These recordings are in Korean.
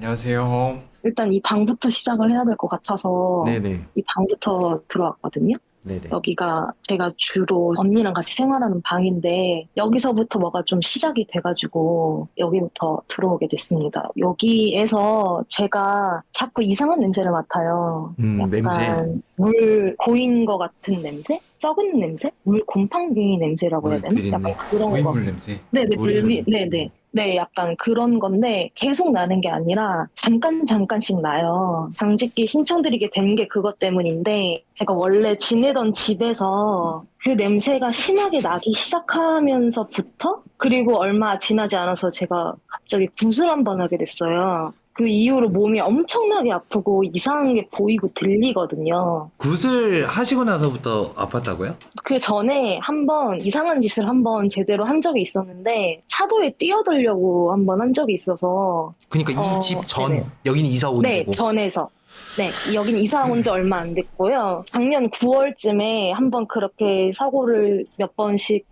안녕하세요. 일단 이 방부터 시작을 해야 될 것 같아서 네네. 이 방부터 들어왔거든요. 네네. 여기가 제가 주로 언니랑 같이 생활하는 방인데 여기서부터 뭐가 좀 시작이 돼가지고 여기부터 들어오게 됐습니다. 여기에서 제가 자꾸 이상한 냄새를 맡아요. 냄새. 약간 물 고인 것 같은 냄새? 썩은 냄새? 물 곰팡이 냄새라고 해야 물 되나? 비린내, 약간 그런 거. 고인물 냄새. 네네, 물이 네네. 네, 약간 그런 건데 계속 나는 게 아니라 잠깐씩 나요. 당직기 신청드리게 된 게 그것 때문인데 제가 원래 지내던 집에서 그 냄새가 심하게 나기 시작하면서부터 그리고 얼마 지나지 않아서 제가 갑자기 굿을 한 번 하게 됐어요. 그 이후로 몸이 엄청나게 아프고 이상한 게 보이고 들리거든요. 굿을 하시고 나서부터 아팠다고요? 그 전에 한번 이상한 짓을 한번 제대로 한 적이 있었는데 차도에 뛰어들려고 한번 한 적이 있어서 그러니까 이 어, 집 전, 네네. 여기는 이사 온 네, 데고. 전에서. 네, 여긴 이사 온 지 얼마 안 됐고요. 작년 9월쯤에 한번 그렇게 사고를 몇 번씩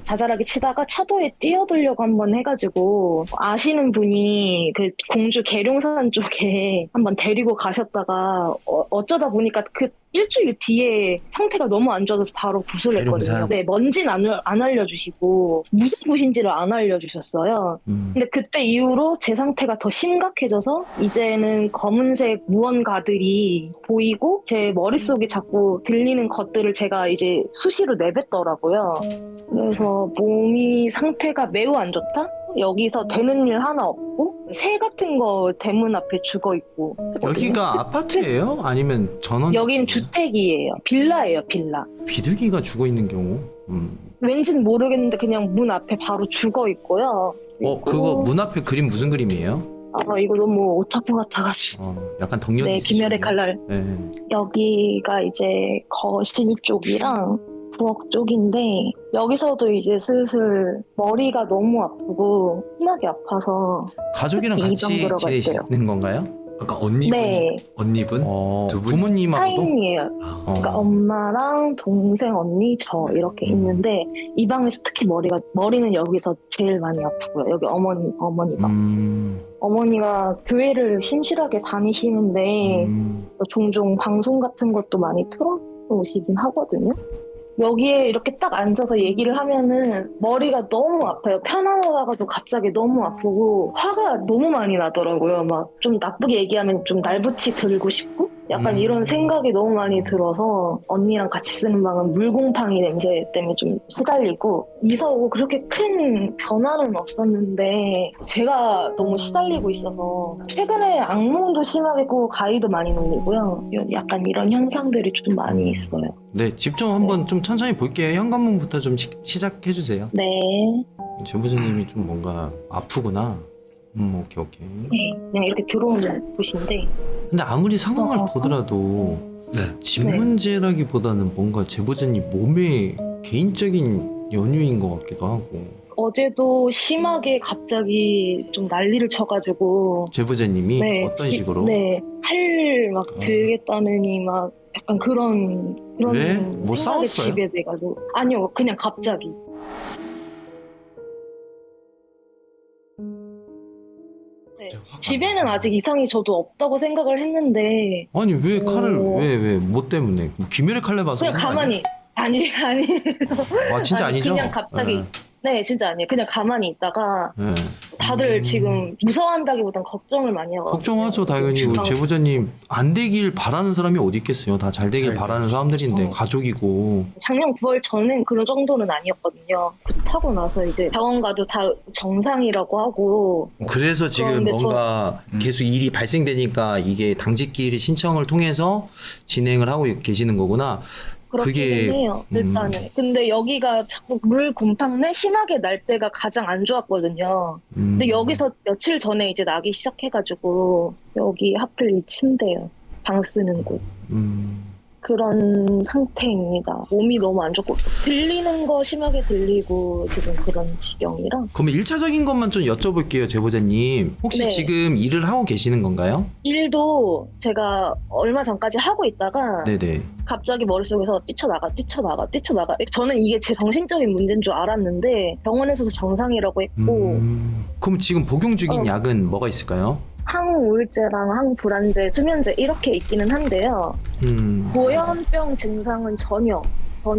자잘하게 치다가 차도에 뛰어들려고 한번 해가지고 아시는 분이 그 공주 계룡산 쪽에 한번 데리고 가셨다가 어쩌다 보니까 그 일주일 뒤에 상태가 너무 안 좋아져서 바로 구슬을 했거든요. 계룡산? 네, 뭔진 안 알려주시고 무슨 곳인지를 안 알려주셨어요. 근데 그때 이후로 제 상태가 더 심각해져서 이제는 검은색 무언가들이 보이고 제 머릿속에 자꾸 들리는 것들을 제가 이제 수시로 내뱉더라고요. 그래서 몸이 상태가 매우 안 좋다? 여기서 되는 일 하나 없고 새 같은 거 대문 앞에 죽어 있고. 여기가 아파트예요? 아니면 전원? 여긴 주택이에요. 빌라예요, 빌라. 비둘기가 죽어 있는 경우? 왠진 모르겠는데 그냥 문 앞에 바로 죽어 있고요. 그거 문 앞에 그림 무슨 그림이에요? 이거 너무 오타쿠 같아가지고. 약간 덕력이 네, 있으시네요. 김열의 칼날. 네. 여기가 이제 거실 쪽이랑 부엌 쪽인데 여기서도 이제 슬슬 머리가 너무 아프고 심하게 아파서 가족이랑 이병 같이 들어갔대요. 지내시는 건가요? 아까 언니분, 네, 언니분? 두 분? 부모님하고도? 4인이에요. 그러니까 엄마랑 동생, 언니, 저 이렇게 있는데 이 방에서 특히 머리는 여기서 제일 많이 아프고요. 여기 어머니가. 어머니가 교회를 신실하게 다니시는데 종종 방송 같은 것도 많이 틀어오시긴 하거든요. 여기에 이렇게 딱 앉아서 얘기를 하면은 머리가 너무 아파요. 편안하다가도 갑자기 너무 아프고 화가 너무 많이 나더라고요. 막 좀 나쁘게 얘기하면 좀 날붙이 들고 싶고 약간 이런 생각이 너무 많이 들어서 언니랑 같이 쓰는 방은 물곰팡이 냄새 때문에 좀 시달리고 이사 오고 그렇게 큰 변화는 없었는데 제가 너무 시달리고 있어서 최근에 악몽도 심하게 꾸고 가위도 많이 눌리고요. 약간 이런 현상들이 좀 많이 있어요. 네, 집 좀 한번 좀 천천히 볼게요. 현관문부터 좀 시작해 주세요. 네. 제보자님이 좀 뭔가 아프구나. 오케이. 네, 그냥 이렇게 들어오는 곳인데. 근데 아무리 상황을 보더라도 집 네. 문제라기보다는 뭔가 제보자님 몸에 개인적인 연유인 것 같기도 하고. 어제도 심하게 갑자기 좀 난리를 쳐가지고. 제보자님이 어떤 식으로? 네, 칼 막 들겠다느니 막 약간 그런 왜? 생각에 뭐 싸웠어요? 지배돼가지고. 아니요, 그냥 갑자기. 네, 집에는 아직 이상이 저도 없다고 생각을 했는데 아니 왜 칼을 어. 왜 뭐 때문에? 뭐 김열의 칼날 봐서 그냥 그런 거 가만히 아니 아니야? 진짜 아니죠? 그냥 갑자기 네, 진짜 아니에요. 그냥 가만히 있다가 네. 다들 지금 무서워한다기보단 걱정을 많이 하고 걱정하죠 당연히. 우리 제보자님 안 되길 바라는 사람이 어디 있겠어요. 다 잘 되길 잘 바라는 사람들인데 가족이고. 작년 9월 전엔 그런 정도는 아니었거든요. 타고 나서 이제 병원 가도 다 정상이라고 하고. 그래서 지금 그런데 뭔가 계속 일이 발생되니까 이게 당직기일 신청을 통해서 진행을 하고 계시는 거구나. 그렇긴 해요. 일단은. 근데 여기가 자꾸 물 곰팡내 심하게 날 때가 가장 안 좋았거든요. 근데 여기서 며칠 전에 이제 나기 시작해가지고 여기 하필 이 침대요. 방 쓰는 곳. 그런 상태입니다. 몸이 너무 안 좋고 들리는 거 심하게 들리고 지금 그런 지경이라. 그러면 1차적인 것만 좀 여쭤볼게요, 제보자님. 혹시 네. 지금 일을 하고 계시는 건가요? 일도 제가 얼마 전까지 하고 있다가 네네. 갑자기 머릿속에서 뛰쳐나가. 저는 이게 제 정신적인 문제인 줄 알았는데 병원에서도 정상이라고 했고 그럼 지금 복용 중인 약은 뭐가 있을까요? 항우울제랑 항불안제, 수면제 이렇게 있기는 한데요. 고연병 증상은 전혀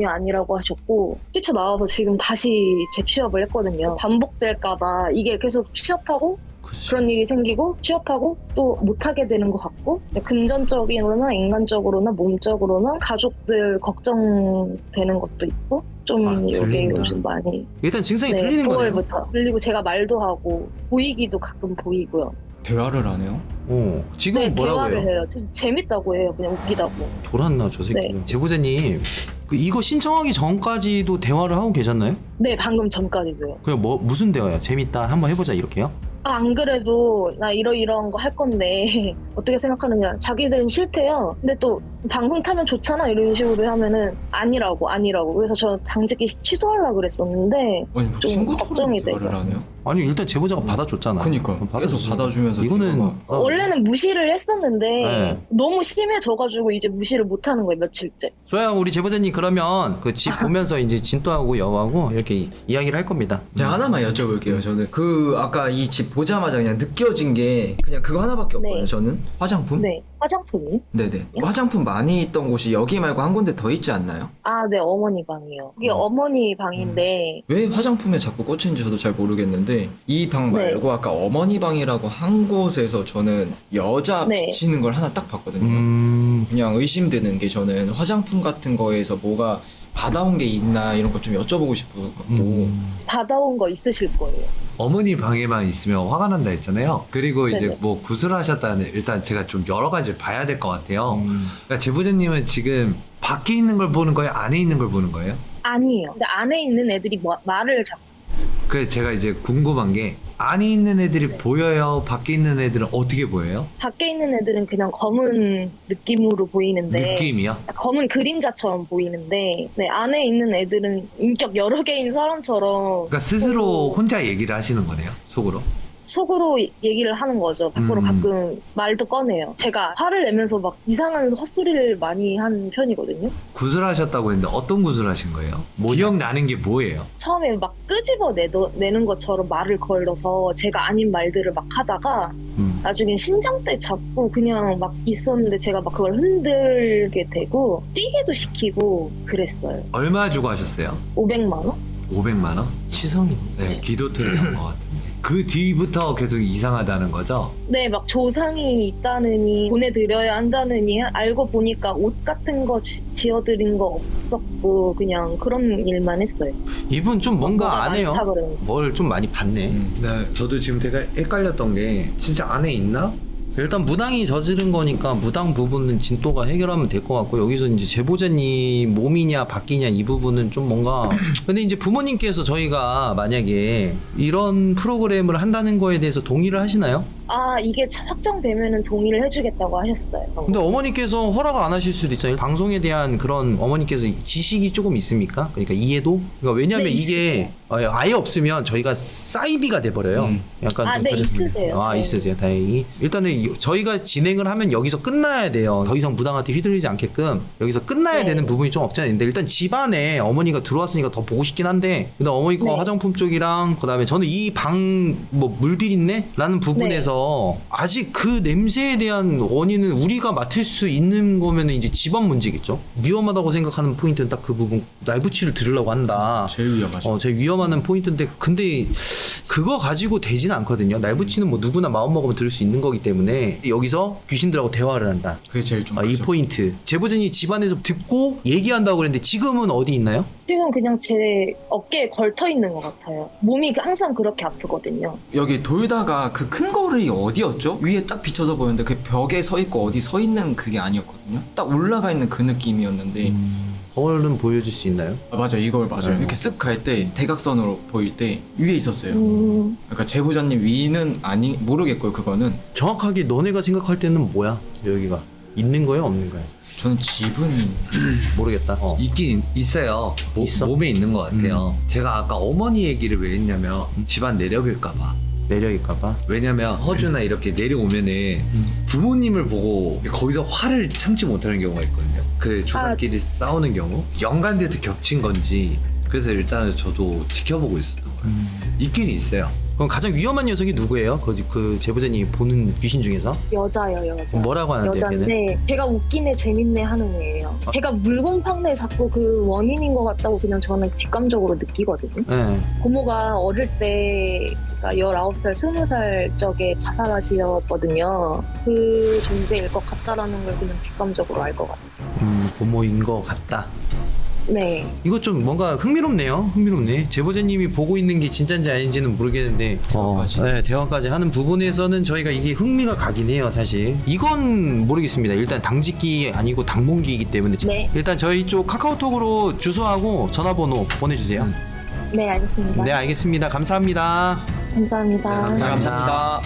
아니라고 하셨고 뛰쳐나와서 지금 다시 재취업을 했거든요. 반복될까봐 이게 계속 취업하고 그치. 그런 일이 생기고 취업하고 또 못하게 되는 것 같고 금전적이거나 인간적으로나 몸적으로나 가족들 걱정되는 것도 있고 좀 아, 이게 들린다. 요즘 많이 일단 증상이 들리는 거네요. 9월부터 그리고 제가 말도 하고 보이기도 가끔 보이고요. 대화를 안 해요? 지금 네, 뭐라고 대화를 해요? 해요. 재밌다고 해요. 그냥 웃기다고. 돌았나 저 새끼. 네. 제보자님 이거 신청하기 전까지도 대화를 하고 계셨나요? 네, 방금 전까지도요. 그냥 뭐 무슨 대화요? 재밌다 한번 해보자 이렇게요? 안 그래도 나 이런 거 할 건데 어떻게 생각하느냐. 자기들은 싫대요. 근데 또 방송 타면 좋잖아 이런 식으로 하면은 아니라고. 그래서 저 당직기 취소하려고 그랬었는데 아니 뭐 좀 친구처럼 걱정이 대화를 돼요. 안 해요? 아니 일단 제보자가 받아줬잖아. 그니까 계속 받아줬으니까. 받아주면서 이거는 대화가. 원래는 무시를 했었는데 네. 너무 심해져가지고 이제 무시를 못하는 거예요. 며칠째. 소야 우리 제보자님 그러면 그 집 보면서 이제 진또하고 여하고 이렇게 이야기를 할 겁니다. 제가 하나만 여쭤볼게요. 저는 그 아까 이 집 보자마자 그냥 느껴진 게 그냥 그거 하나밖에 없거든요. 네. 저는 화장품. 네, 화장품이. 네네. 화장품 많이 있던 곳이 여기 말고 한 군데 더 있지 않나요? 아, 네, 어머니 방이요. 그게 어머니 방인데 왜 화장품에 자꾸 꽂힌지 저도 잘 모르겠는데 이 방 네. 말고 아까 어머니 방이라고 한 곳에서 저는 여자 네. 비치는 걸 하나 딱 봤거든요. 그냥 의심되는 게 저는 화장품 같은 거에서 뭐가 받아온 게 있나 이런 거 좀 여쭤보고 싶고. 받아온 거 있으실 거예요. 어머니 방에만 있으면 화가 난다 했잖아요. 그리고 이제 네네. 뭐 구술하셨다는 일단 제가 좀 여러 가지를 봐야 될 것 같아요. 그러니까 제보자님은 지금 밖에 있는 걸 보는 거예요? 안에 있는 걸 보는 거예요? 아니에요. 근데 안에 있는 애들이 말을 자꾸 그래서 제가 이제 궁금한 게 안에 있는 애들이 보여요? 밖에 있는 애들은 어떻게 보여요? 밖에 있는 애들은 그냥 검은 느낌으로 보이는데 느낌이요? 검은 그림자처럼 보이는데 네, 안에 있는 애들은 인격 여러 개인 사람처럼 그러니까 스스로 혼자 얘기를 하시는 거네요, 속으로. 속으로 얘기를 하는 거죠. 밖으로 가끔 말도 꺼내요. 제가 화를 내면서 막 이상한 헛소리를 많이 하는 편이거든요. 구술하셨다고 했는데 어떤 구술하신 거예요? 기억나는 게 뭐예요? 처음에 막 끄집어 내는 것처럼 말을 걸러서 제가 아닌 말들을 막 하다가 나중엔 신장대 잡고 그냥 막 있었는데 제가 막 그걸 흔들게 되고 뛰게도 시키고 그랬어요. 얼마 주고 하셨어요? 500만 원? 500만 원? 치성이. 네, 기도토를 한것 같은데. 그 뒤부터 계속 이상하다는 거죠? 네, 막 조상이 있다느니 보내드려야 한다느니 알고 보니까 옷 같은 거 지어드린 거 없었고 그냥 그런 일만 했어요. 이분 좀 뭔가 안 해요. 많다 그러는 거. 뭘 좀 많이 봤네. 네, 저도 지금 되게 헷갈렸던 게 진짜 안에 있나? 일단 무당이 저지른 거니까 무당 부분은 진또가 해결하면 될 것 같고 여기서 이제 제보자님 몸이냐 바뀌냐 이 부분은 좀 뭔가 근데 이제 부모님께서 저희가 만약에 이런 프로그램을 한다는 거에 대해서 동의를 하시나요? 아, 이게 확정되면은 동의를 해주겠다고 하셨어요. 근데 어머니께서 허락 안 하실 수도 있잖아요. 방송에 대한 그런 어머니께서 지식이 조금 있습니까? 그러니까 이해도? 그러니까 왜냐면 네, 이게 아예 없으면 저희가 사이비가 돼버려요. 약간 아, 좀 네, 그래서 있으세요. 아, 네. 있으세요. 다행히. 일단은 저희가 진행을 하면 여기서 끝나야 돼요. 더 이상 무당한테 휘둘리지 않게끔 여기서 끝나야 네. 되는 부분이 좀 없지 않아요. 근데 일단 집안에 어머니가 들어왔으니까 더 보고 싶긴 한데 근데 어머니 거 네. 화장품 쪽이랑 그다음에 저는 이 방 뭐 물비린내? 라는 부분에서 아직 그 냄새에 대한 원인은 우리가 맡을 수 있는 거면 이제 집안 문제겠죠. 위험하다고 생각하는 포인트는 딱 그 부분. 날붙이를 들으려고 한다. 제일 위험하죠. 제일 위험한 포인트인데 근데 그거 가지고 되지는 않거든요. 날붙이는 뭐 누구나 마음 먹으면 들을 수 있는 거기 때문에 여기서 귀신들하고 대화를 한다. 그게 제일 좀 이 크죠. 포인트. 제보진이 집안에서 듣고 얘기한다고 그랬는데 지금은 어디 있나요? 지금 그냥 제 어깨에 걸터 있는 것 같아요. 몸이 항상 그렇게 아프거든요. 여기 돌다가 그 큰 거울이 어디였죠? 위에 딱 비춰서 보였는데 그 벽에 서 있고 어디 서 있는 그게 아니었거든요. 딱 올라가 있는 그 느낌이었는데 거울은 보여줄 수 있나요? 아, 맞아, 이걸 맞아요. 네. 이렇게 쓱 갈 때 대각선으로 보일 때 위에 있었어요. 음, 그러니까 제보자님 위는 아니 모르겠고요. 그거는 정확하게 너네가 생각할 때는 뭐야? 여기가 있는 거예요, 없는 거예요? 저는 집은 모르겠다. 있긴 있어요. 있어? 몸에 있는 것 같아요. 제가 아까 어머니 얘기를 왜 했냐면 집안 내력일까봐. 내려일까봐. 왜냐면 허주나 이렇게 내려오면은 부모님을 보고 거기서 화를 참지 못하는 경우가 있거든요. 그 조상끼리 싸우는 경우 연관돼서 겹친 건지 그래서 일단은 저도 지켜보고 있었던 거예요. 있긴 있어요. 그럼 가장 위험한 녀석이 누구예요? 그 제보자님이 보는 귀신 중에서? 여자요, 여자. 뭐라고 하는데요, 걔는? 여잔데 걔가 웃기네 재밌네 하는 애예요. 걔가 물건 판매 자꾸 그 원인인 것 같다고 그냥 저는 직감적으로 느끼거든요. 네. 고모가 어릴 때 그러니까 19살, 20살 적에 자살하셨거든요. 그 존재일 것 같다라는 걸 그냥 직감적으로 알 것 같아요. 고모인 것 같다. 네. 이거 좀 뭔가 흥미롭네요. 흥미롭네. 제보자님이 보고 있는 게 진짜인지 아닌지는 모르겠는데 대화까지. 네, 대화까지 하는 부분에서는 저희가 이게 흥미가 가긴 해요. 사실 이건 모르겠습니다. 일단 당직기 아니고 당번기이기 때문에 네. 일단 저희 쪽 카카오톡으로 주소하고 전화번호 보내주세요. 네, 알겠습니다. 네, 알겠습니다. 감사합니다. 감사합니다. 네, 감사합니다.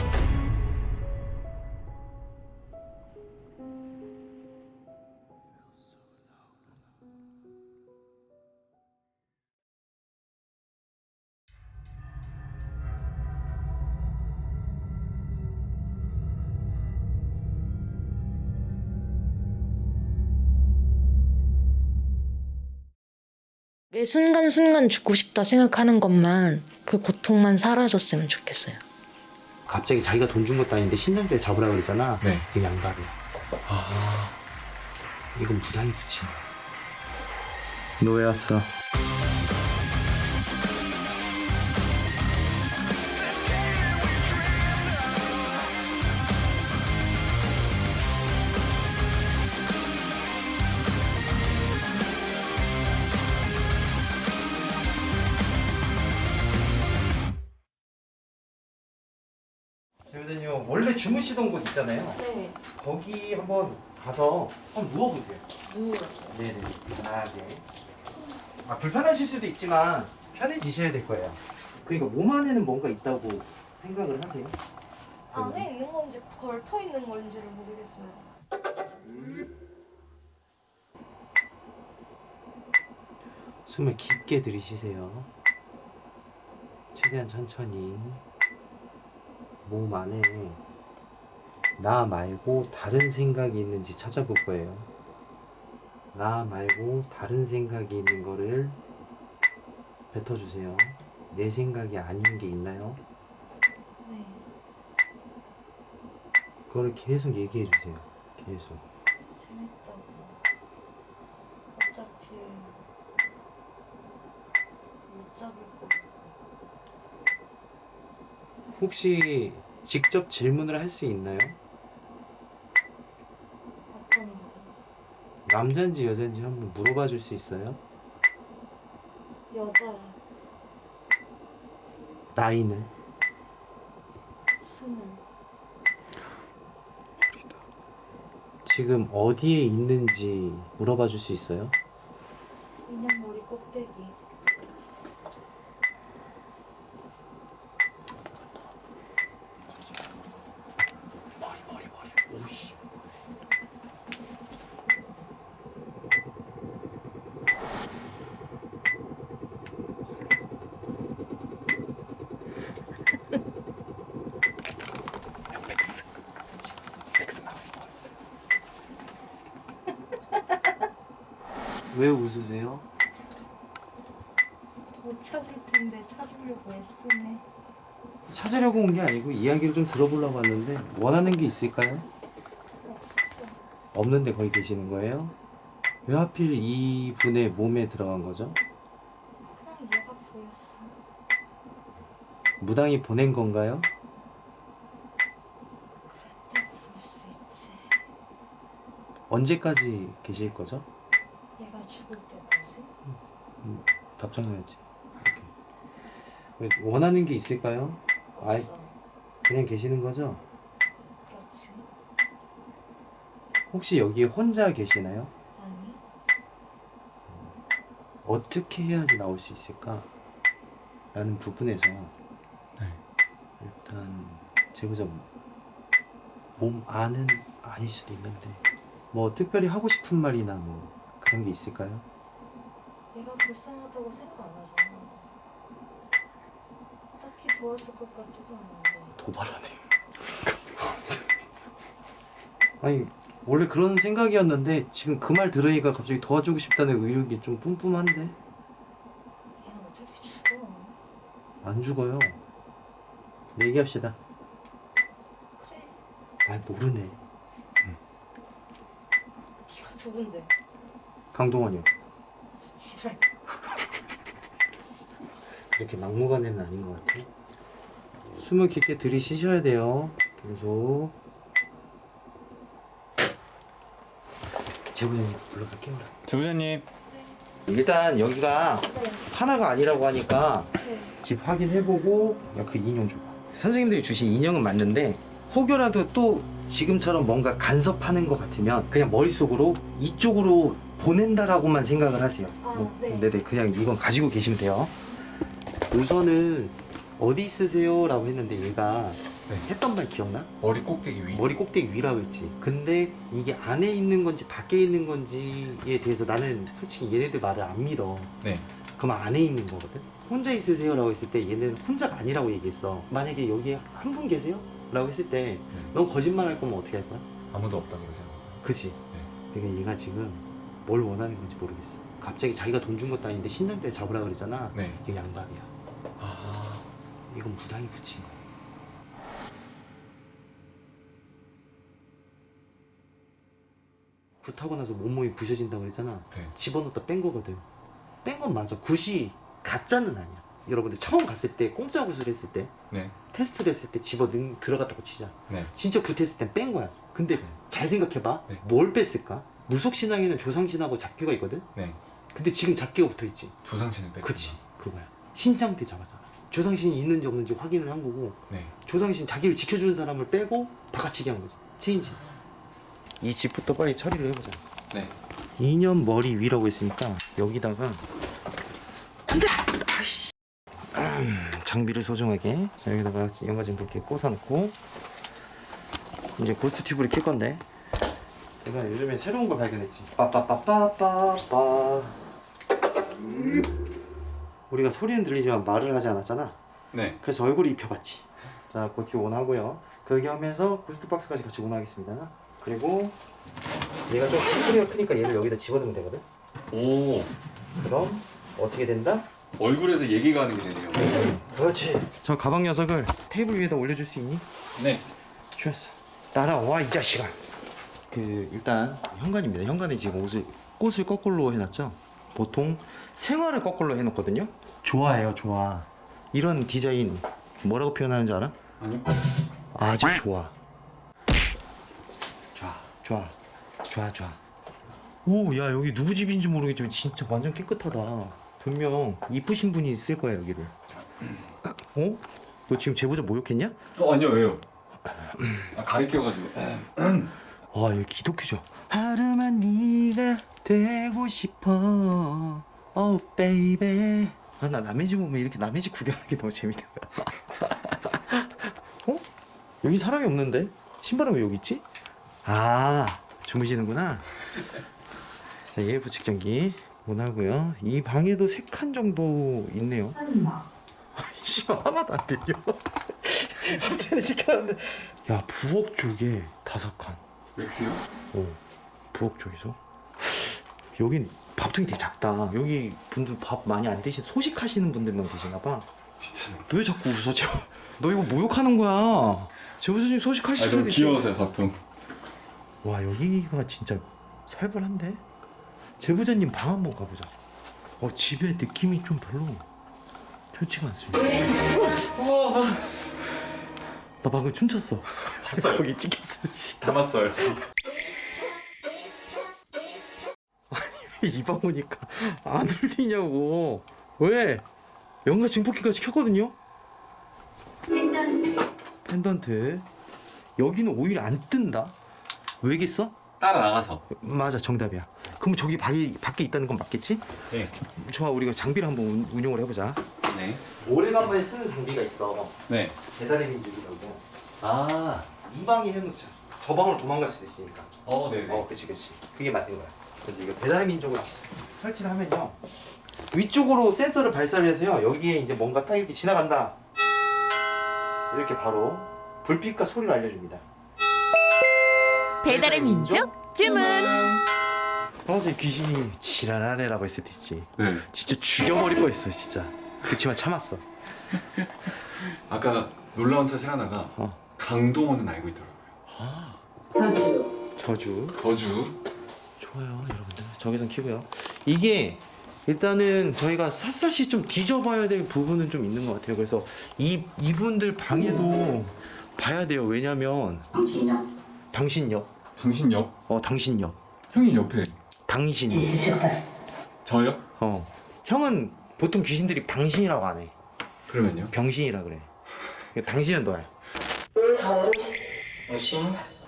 매 순간순간 죽고 싶다 생각하는 것만 그 고통만 사라졌으면 좋겠어요. 갑자기 자기가 돈 준 것도 아닌데 신장대 잡으라 그랬잖아. 네. 그 양반이야. 이건 무당이 붙인. 너 왜 왔어? 제보자님 원래 주무시던 곳 있잖아요. 네. 거기 한번 가서 한번 누워보세요. 누워요. 네네. 편하게. 아 불편하실 수도 있지만 편해지셔야 될 거예요. 그러니까 몸 안에는 뭔가 있다고 생각을 하세요. 안에 있는 건지 걸터 있는 건지를 모르겠어요. 숨을 깊게 들이쉬세요. 최대한 천천히. 몸 안에 나 말고 다른 생각이 있는지 찾아볼 거예요. 나 말고 다른 생각이 있는 거를 뱉어주세요. 내 생각이 아닌 게 있나요? 네. 그거를 계속 얘기해 주세요. 계속. 재밌다고. 어차피 못 잡을 거. 혹시 직접 질문을 할 수 있나요? 어떤 거? 남잔지 여잔지 한번 물어봐 줄 수 있어요? 여자 나이는? 20. 지금 어디에 있는지 물어봐 줄 수 있어요? 인형 머리 꼭대기. 오씨. 왜 웃으세요? 못 찾을 텐데 찾으려고 애쓰네. 찾으려고 온 게 아니고 이야기를 좀 들어보려고 왔는데 원하는 게 있을까요? 없어. 없는데 거기 계시는 거예요? 왜 하필 이 분의 몸에 들어간 거죠? 그냥 얘가 보였어. 무당이 보낸 건가요? 그랬다고 볼 수 있지. 언제까지 계실 거죠? 얘가 죽을 때까지. 답장해야지. 이렇게. 원하는 게 있을까요? 아이, 없어. 그냥 계시는 거죠? 그렇지. 혹시 여기 혼자 계시나요? 아니. 어떻게 해야지 나올 수 있을까? 라는 부분에서 일단 제보자 몸 안은 아닐 수도 있는데 뭐 특별히 하고 싶은 말이나 뭐 그런 게 있을까요? 얘가 불쌍하다고 생각 안 하잖아. 딱히 도와줄 것 같지도 않은데. 도발하네. 아니 원래 그런 생각이었는데 지금 그 말 들으니까 갑자기 도와주고 싶다는 의욕이 좀 뿜뿜한데 얘는 어차피 죽어. 안 죽어요. 얘기합시다. 날 모르네. 네가 누군데? 강동원이요. 지랄. 이렇게 막무가내는 아닌 것 같아. 숨을 깊게 들이쉬셔야 돼요. 계속. 제보자님 불러서 깨우라. 제보자님. 일단 여기가 하나가 아니라고 하니까 집 확인해보고 야, 그 인형 줘봐. 선생님들이 주신 인형은 맞는데 혹여라도 또 지금처럼 뭔가 간섭하는 것 같으면 그냥 머릿속으로 이쪽으로 보낸다라고만 생각을 하세요. 네. 네네, 그냥 이건 가지고 계시면 돼요. 우선은 어디 있으세요? 라고 했는데 얘가 네. 했던 말 기억나? 머리 꼭대기 위. 머리 꼭대기 위라고 했지. 근데 이게 안에 있는 건지 밖에 있는 건지에 대해서 나는 솔직히 얘네들 말을 안 믿어. 네. 그럼 안에 있는 거거든? 혼자 있으세요? 라고 했을 때 얘는 혼자가 아니라고 얘기했어. 만약에 여기에 한 분 계세요? 라고 했을 때 넌 거짓말 할 거면 어떻게 할 거야? 아무도 없다고 생각해요. 그치? 그러니까 얘가 지금 뭘 원하는 건지 모르겠어. 갑자기 자기가 돈 준 것도 아닌데 신장 때 잡으라 그랬잖아. 네. 이게 양박이야. 아. 이건 무당이 붙인 거야. 굿하고 나서 몸몸이 부셔진다고 그랬잖아. 네. 집어넣다 뺀 거거든. 뺀 건 맞아. 굿이 가짜는 아니야. 여러분들 처음 갔을 때 공짜 굿을 했을 때 네. 테스트를 했을 때 들어갔다고 치자. 네. 진짜 굿 했을 땐 뺀 거야. 근데 네. 잘 생각해봐. 네. 뭘 뺐을까? 무속신앙에는 조상신하고 잡귀가 있거든? 네. 근데 지금 잡귀가 붙어있지. 조상신을 뺐. 그치, 그거야. 신장 때 잡았잖아. 조상신이 있는지 없는지 확인을 한 거고, 네. 조상신 자기를 지켜주는 사람을 빼고 바가치기 한 거지. 체인지. 이 집부터 빨리 처리를 해보자. 네. 2년 머리 위라고 했으니까 여기다가 안돼! 아이씨. 장비를 소중하게. 자, 여기다가 연가진 이렇게 꽂아놓고 이제 고스트 튜브를 킬 건데 내가 요즘에 새로운 걸 발견했지. 빠빠빠빠빠빠. 우리가 소리는 들리지만 말을 하지 않았잖아. 네. 그래서 얼굴을 입혀봤지. 자, 고티 온 하고요. 그 겸해서 고스트 박스까지 같이 온 하겠습니다. 그리고 얘가 좀 소리가 크니까 얘를 여기다 집어넣으면 되거든. 오. 그럼 어떻게 된다? 얼굴에서 얘기가 하는 게 되네요. 그렇지. 저 가방 녀석을 테이블 위에다 올려줄 수 있니? 네. 좋았어. 따라와 이 자식아. 그 일단 현관입니다. 현관에 지금 꽃을 거꾸로 해놨죠. 보통 생화를 거꾸로 해놓거든요. 좋아해요, 좋아. 이런 디자인 뭐라고 표현하는지 알아? 아니요. 아주 좋아. 좋아. 오, 야, 여기 누구 집인지 모르겠지만 진짜 완전 깨끗하다. 분명 이쁘신 분이 있을 거야 여기를. 어? 너 지금 제보자 모욕했냐? 아니요, 왜요? 가리켜가지고. 아, 여기 기독교죠. 하루만 네가 되고 싶어. 베이베. 아, 나 남의 집 오면 이렇게 남의 집 구경하는 게 너무 재밌다. 어? 여기 사람이 없는데? 신발은 왜 여기 있지? 아, 주무시는구나. 자, EF 측정기 원하고요. 이 방에도 3칸 정도 있네요. 씨, 하나도 안 들려. 합체는 시켰는데. 야, 부엌 쪽에 5칸. 맥스요? 부엌 쪽에서. 여긴 밥통이 되게 작다. 여기 분들 밥 많이 안 드신 소식하시는 분들만 계시나봐. 진짜. 너 왜 자꾸 웃어? 너 이거 모욕하는 거야. 제보자님 소식하실 수도 너무 귀여워서요, 밥통. 와, 여기가 진짜 살벌한데? 제보자님 방 한번 가보자. 집에 느낌이 좀 별로 좋지가 않습니다. 나 방금 춤췄어. 봤어요. 거기 찍혔어. 담았어요. 이 방 오니까 안 울리냐고. 왜? 연가 증폭기까지 켰거든요? 펜던트. 여기는 오히려 안 뜬다. 왜겠어? 따라 나가서. 맞아, 정답이야. 그럼 저기 밖에 있다는 건 맞겠지? 네. 좋아, 우리가 장비를 한번 운용을 해보자. 네. 오래간만에 쓰는 장비가 있어. 네. 배달의 민족이라고. 아. 이 방에 해놓자. 저 방으로 도망갈 수도 있으니까. 네네. 그치. 그게 맞는 거야. 그래서 이거 배달의 민족을 설치를 하면요. 위쪽으로 센서를 발사를 해서요. 여기에 이제 뭔가 딱 이렇게 지나간다. 이렇게 바로 불빛과 소리를 알려줍니다. 배달의 민족 주문. 어제 귀신이 지랄하네라고 했을 때 있지. 네. 진짜 죽여버릴 뻔했어 진짜. 그치만 참았어. 아까 놀라운 사실 하나가 강동원은 알고 있더라고요. 저주. 거주. 좋아요, 여러분들. 저기선 키고요. 이게 일단은 저희가 샅샅이 좀 뒤져봐야 될 부분은 좀 있는 것 같아요. 그래서 이분들 방에도 봐야 돼요. 왜냐면 당신요. 당신 옆. 당신 옆. 형이 옆에. 당신. 저요? 형은 보통 귀신들이 당신이라고 안 해. 그러면요? 병신이라 그래. 당신은 너야.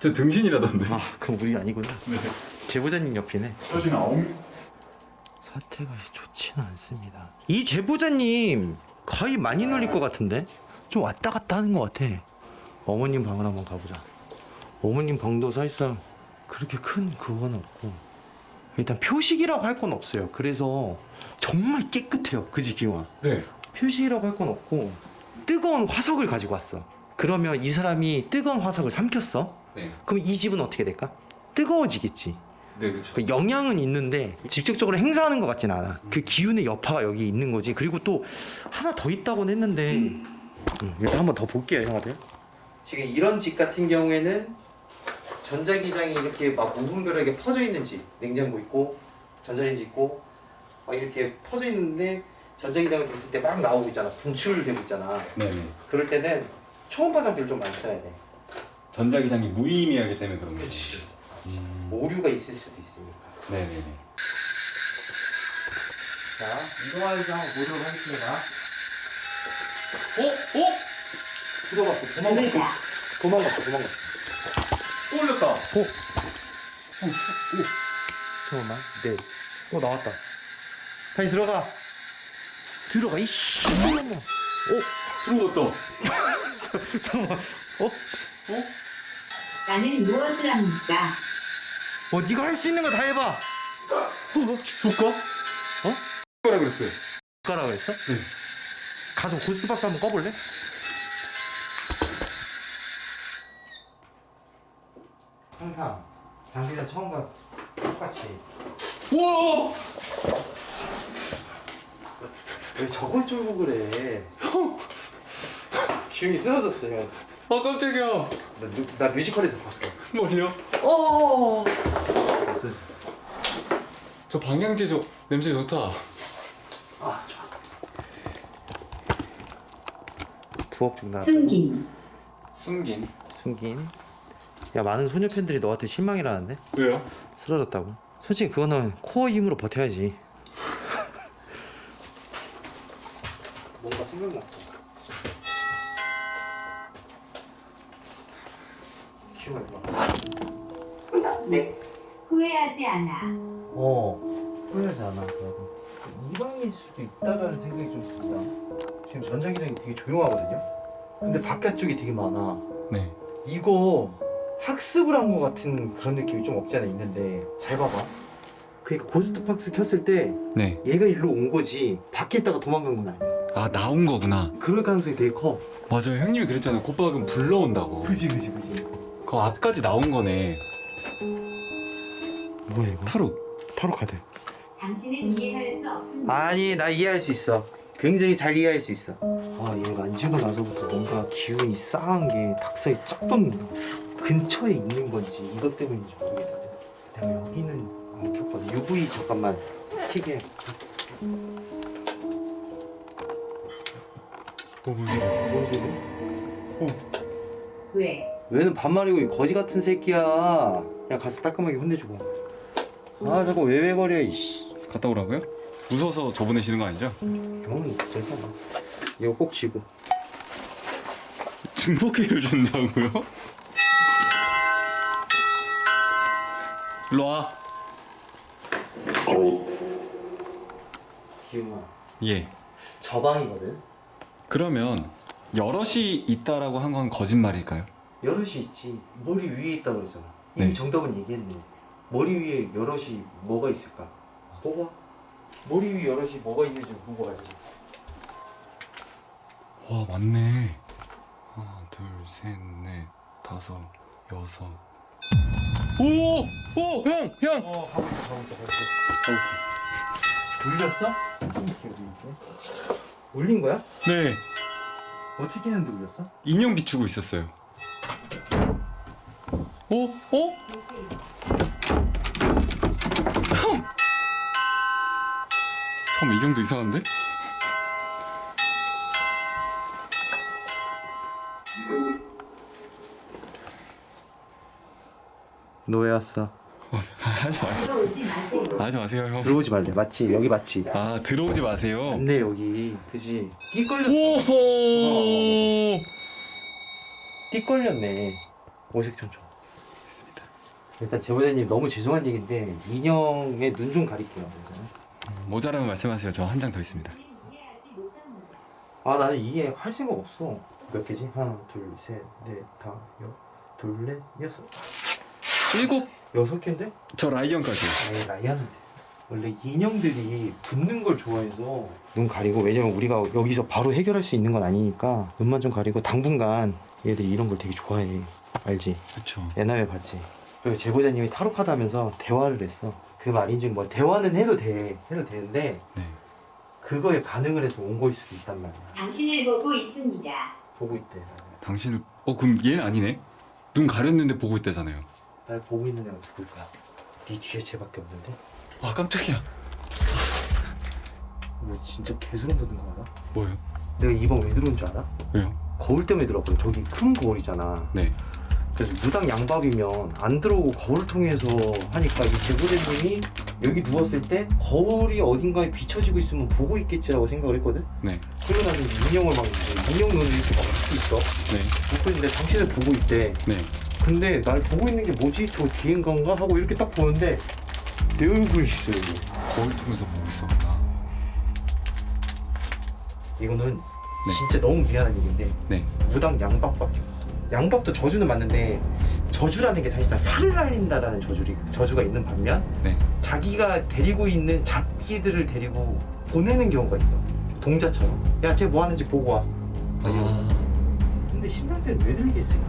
저 등신이라던데. 그럼 우리 아니구나. 네. 제보자님 옆이네. 서진 아홉. 사태가 좋지는 않습니다. 이 제보자님 거의 많이 놀릴 것 같은데? 좀 왔다 갔다 하는 것 같아. 어머님 방을 한번 가보자. 어머님 방도 사실상 그렇게 큰 그건 없고 일단 표식이라고 할 건 없어요. 그래서 정말 깨끗해요. 그지 기와? 네. 표식이라고 할 건 없고 뜨거운 화석을 가지고 왔어. 그러면 이 사람이 뜨거운 화석을 삼켰어? 네. 그럼 이 집은 어떻게 될까? 뜨거워지겠지. 네, 그렇죠. 그 영향은 있는데 직접적으로 행사하는 것 같진 않아. 그 기운의 여파가 여기 있는 거지. 그리고 또 하나 더 있다고는 했는데 일단 한번 더 볼게요, 형아들. 지금 이런 집 같은 경우에는 전자기장이 이렇게 막 무분별하게 퍼져 있는 집, 냉장고 있고 전자레인지 있고 막 이렇게 퍼져 있는데 전자기장을 됐을 때 막 나오고 있잖아. 분출되고 있잖아. 네네. 그럴 때는 초음파 장비를 좀 많이 써야 돼. 전자기장이 무의미하기 때문에 그런 거죠. 그치. 오류가 있을 수도 있으니까. 네네네. 자, 이동하는지 한번 보도록 하겠습니다. 들어갔어. 도망갔어. 또 올렸다. 잠깐만. 네. 나왔다. 다시 들어가. 이씨. 들어갔다. 잠깐만. 나는 무엇을 합니까? 네가 할 수 있는 거 다 해봐. 줄까? 거라 그랬어요. 가라 그랬어? 네. 가서 고스트박스 한번 꺼볼래? 항상 장비는 처음과 똑같이. 우와! 왜 저걸 쫄고 그래? 기운이 쓰러졌어, 형. 아 깜짝이야. 나 뮤지컬에서 봤어. 뭐요? 됐어. 저 방향제 저 냄새 좋다. 좋아. 부엌 중 나왔다. 숨김. 숨긴. 야, 많은 소녀 팬들이 너한테 실망이라는데? 왜요? 쓰러졌다고? 솔직히 그거는 코어 힘으로 버텨야지. 뭔가 생각났어. 기억나. 후회하지 않아. 후회하지 않아. 그래도 이 방일 수도 있다라는 생각이 좀 든다. 지금 전자기장이 되게 조용하거든요. 근데 바깥쪽이 되게 많아. 네. 이거 학습을 한 것 같은 그런 느낌이 좀 없지 않아 있는데 잘 봐봐. 그러니까 고스트박스 켰을 때 네. 얘가 일로 온 거지 밖에 있다가 도망간 건 아니야. 아 나온 거구나. 그럴 가능성이 되게 커. 맞아요. 형님이 그랬잖아요. 콧박은 불러온다고. 그지. 그 앞까지 나온 거네. 뭐야 이거? 타로 카드. 당신은 이해할 수 없습니다. 아니, 나 이해할 수 있어. 굉장히 잘 이해할 수 있어. 얘 만지고 나서부터 뭔가 기운이 싸한 게 닭살이 쫙 돋는다. 근처에 있는 건지 이것 때문인지 모르겠다. 그다음에 여기는 안 켰거든. UV 잠깐만 튀게. 뭔 소리? 왜? 왜는 반말이고 이 거지 같은 새끼야. 그냥 가서 따끔하게 혼내주고. 자꾸 왜거려 이씨. 갔다 오라고요? 무서워서 저보내시는 거 아니죠? 형은 괜찮아. 이거 꼭 쥐고. 중복회를 준다고요? 일로 와. 기웅아. 예. 저 방이거든. 그러면 여럿이 있다라고 한 건 거짓말일까요? 여럿이 있지. 머리 위에 있다고 그러잖아. 이미 네. 정답은 얘기했네. 머리 위에 여럿이 뭐가 있을까? 보고 와. 머리 위에 여럿이 뭐가 있는지 보고 와야지. 와 맞네. 하나 둘 셋 넷 다섯 여섯. 오! 형! 가고 있어. 돌렸어? 좀 기억이 있게. 올린 거야? 네. 어떻게 했는데 울렸어? 인형 비추고 있었어요. 어? 어? 형! 잠깐만, 이 형도 이상한데? 너 왜 왔어? 하지 마세요. 들어오지 마세요. 하지 마세요, 형. 들어오지 말래. 맞지? 여기 맞지? 아, 들어오지 마세요. 안돼 여기. 그지? 띠 걸렸. 오호! 띠 걸렸네. 오색천 줘. 일단 제보자님 너무 죄송한 얘기인데 인형의 눈 좀 가릴게요. 모자라면 말씀하세요. 저 한 장 더 있습니다. 이해하지 못합니다. 아 나는 이해할 생각 없어. 몇 개지? 하나, 둘, 셋, 넷, 다, 둘, 넷, 여섯. 7? 6개인데? 저 라이언까지. 아니 라이언은 됐어. 원래 인형들이 붙는 걸 좋아해서 눈 가리고, 왜냐면 우리가 여기서 바로 해결할 수 있는 건 아니니까 눈만 좀 가리고, 당분간 얘들이 이런 걸 되게 좋아해. 알지? 그쵸. 옛날에 봤지. 그리고 제보자님이 타로 카드 하면서 대화를 했어. 그 말인지 뭐 대화는 해도 되는데 네. 그거에 반응을 해서 온 거일 수도 있단 말이야. 당신을 보고 있습니다. 보고 있대. 당신을 그럼 얘는 아니네? 눈 가렸는데 보고 있대잖아요. 날 보고 있는 애가 누굴까? 네 뒤에 쟤밖에 없는데? 아, 깜짝이야. 뭐 진짜 개소름 돋는 거 알아? 뭐요? 내가 이번 왜 들어온 줄 알아? 왜요? 거울 때문에 들어왔거든. 저기 큰 거울이잖아. 네. 그래서 무당 양밥이면 안 들어오고 거울 통해서 하니까 이 제보자님이 여기 누웠을 때 거울이 어딘가에 비춰지고 있으면 보고 있겠지라고 생각을 했거든. 네. 그러고 나서 인형을 막 인형 눈을 이렇게 막 찍고 있어. 네. 웃고 있는데 당신을 보고 있대. 네. 근데 날 보고 있는 게 뭐지? 저 뒤인가 하고 이렇게 딱 보는데 내 얼굴이 있어 여기. 거울 통해서 보고 있었구나. 이거는 진짜 너무 미안한 얘기인데 네. 무당 양밥밖에 없어. 양밥도 저주는 맞는데 저주라는 게 사실상 살을 날린다라는 저주가 있는 반면 네. 자기가 데리고 있는 잡기들을 데리고 보내는 경우가 있어. 동자처럼. 야, 쟤 뭐 하는지 보고 와. 아. 근데 신상들은 왜 들리겠어요?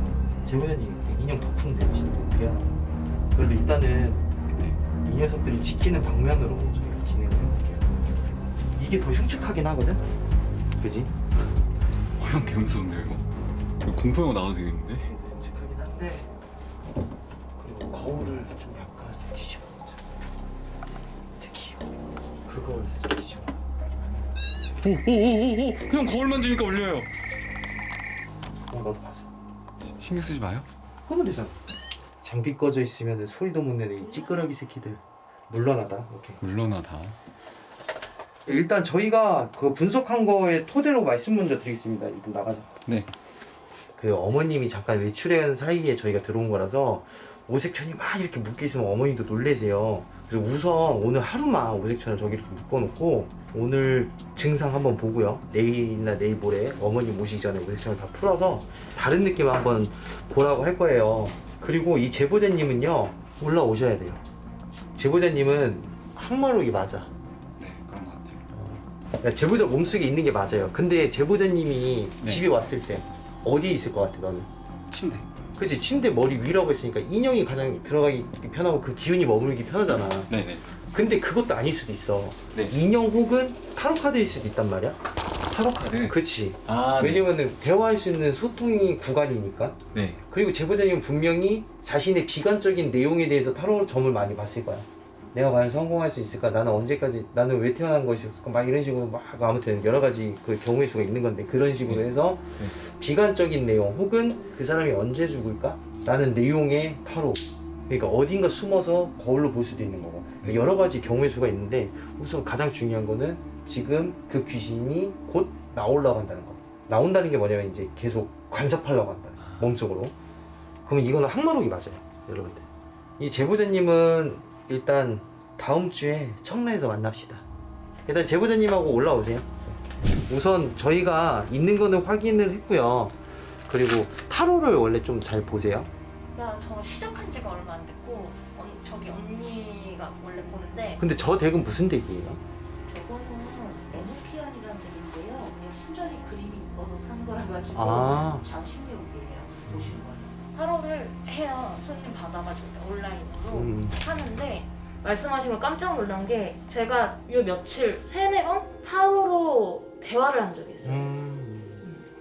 제보자님 인형 덕후인데 진짜 미안하다. 그래도 일단은 네. 이 녀석들을 지키는 방면으로 저희가 진행을 해볼게요. 이게 더 흉측하긴 하거든? 그지? 형 개무서운데요, 이거? 이거 공포 영화 나와도 되겠는데? 흉측하긴 한데 그리고 거울을 좀 약간 뒤집어보자. 특히 그거를 살짝 뒤집어. 오오오오오! 그냥 거울 만지니까 울려요. 너도 봤어. 신경 쓰지 마요. 그러면 되잖아. 장비 꺼져 있으면 소리도 못 내는 이 찌끄러기 새끼들. 물러나다. 오케이. 물러나다. 일단 저희가 그 분석한 거에 토대로 말씀 먼저 드리겠습니다. 일단 나가자. 네. 그 어머님이 잠깐 외출한 사이에 저희가 들어온 거라서 오색천이 막 이렇게 묶여 있으면 어머니도 놀래세요. 그래서 우선 오늘 하루만 오색천을 저기 이렇게 묶어놓고 오늘 증상 한번 보고요. 내일이나 내일 모레 어머님 오시기 전에 오색천을 다 풀어서 다른 느낌 한번 보라고 할 거예요. 그리고 이 제보자님은요 올라오셔야 돼요. 제보자님은 항마록이 맞아. 네, 그런 것 같아요. 그러니까 제보자 몸속에 있는 게 맞아요. 근데 제보자님이 네. 집에 왔을 때 어디에 있을 것 같아 너는? 침대. 그치, 침대 머리 위라고 했으니까 인형이 가장 들어가기 편하고 그 기운이 머물기 편하잖아. 네네. 근데 그것도 아닐 수도 있어. 네. 인형 혹은 타로 카드일 수도 있단 말이야. 타로 카드. 그치. 아, 네. 왜냐면은 대화할 수 있는 소통이 구간이니까. 네. 그리고 제보자님은 분명히 자신의 비관적인 내용에 대해서 타로 점을 많이 봤을 거야. 내가 과연 성공할 수 있을까? 나는 언제까지, 나는 왜 태어난 것이었을까? 막 이런 식으로 막 아무튼 여러 가지 그 경우의 수가 있는 건데 그런 식으로 해서 네. 비관적인 내용 혹은 그 사람이 언제 죽을까? 라는 내용의 타로. 그러니까 어딘가 숨어서 거울로 볼 수도 있는 거고. 그러니까 여러 가지 경우의 수가 있는데 우선 가장 중요한 거는 지금 그 귀신이 곧 나오려고 한다는 거. 나온다는 게 뭐냐면 이제 계속 간섭하려고 한다는 거. 몸속으로. 그러면 이거는 항마록이 맞아요. 여러분들. 이 제보자님은 일단 다음 주에 청라에서 만납시다. 일단 제보자님하고 올라오세요. 우선 저희가 있는 거는 확인을 했고요. 그리고 타로를 원래 좀 잘 보세요. 나 정말 시작한 지가 얼마 안 됐고 저기 언니가 원래 보는데 근데 저 덱은 무슨 덱이에요? 저거는 에노피안이라는 덱인데요. 그냥 순전히 그림이 이뻐서 산 거라 가지고 아. 장신력이에요. 보시는 거예요. 타로를 해야 손님 받아가지고 온라인으로 하는데 말씀하신 걸 깜짝 놀란 게 제가 요 며칠 3-4번 타로로 대화를 한 적이 있어요.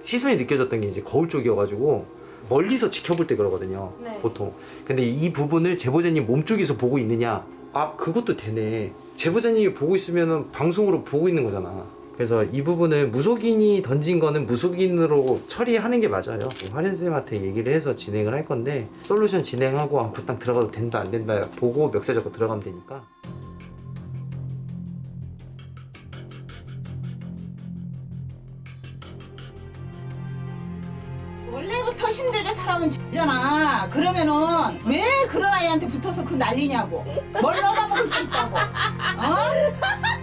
시선이 느껴졌던 게 이제 거울 쪽이어가지고 멀리서 지켜볼 때 그러거든요. 네. 보통. 근데 이 부분을 제보자님 몸 쪽에서 보고 있느냐? 아, 그것도 되네. 제보자님이 보고 있으면은 방송으로 보고 있는 거잖아. 그래서 이 부분을 무속인이 던진 거는 무속인으로 처리하는 게 맞아요. 화련쌤한테 얘기를 해서 진행을 할 건데 솔루션 진행하고 굿당 들어가도 된다 안 된다 보고 멱살 잡고 들어가면 되니까. 원래부터 힘들게 살아온 X잖아. 그러면은 왜 그런 아이한테 붙어서 그 난리냐고. 뭘 얻어먹을 게 있다고. 어?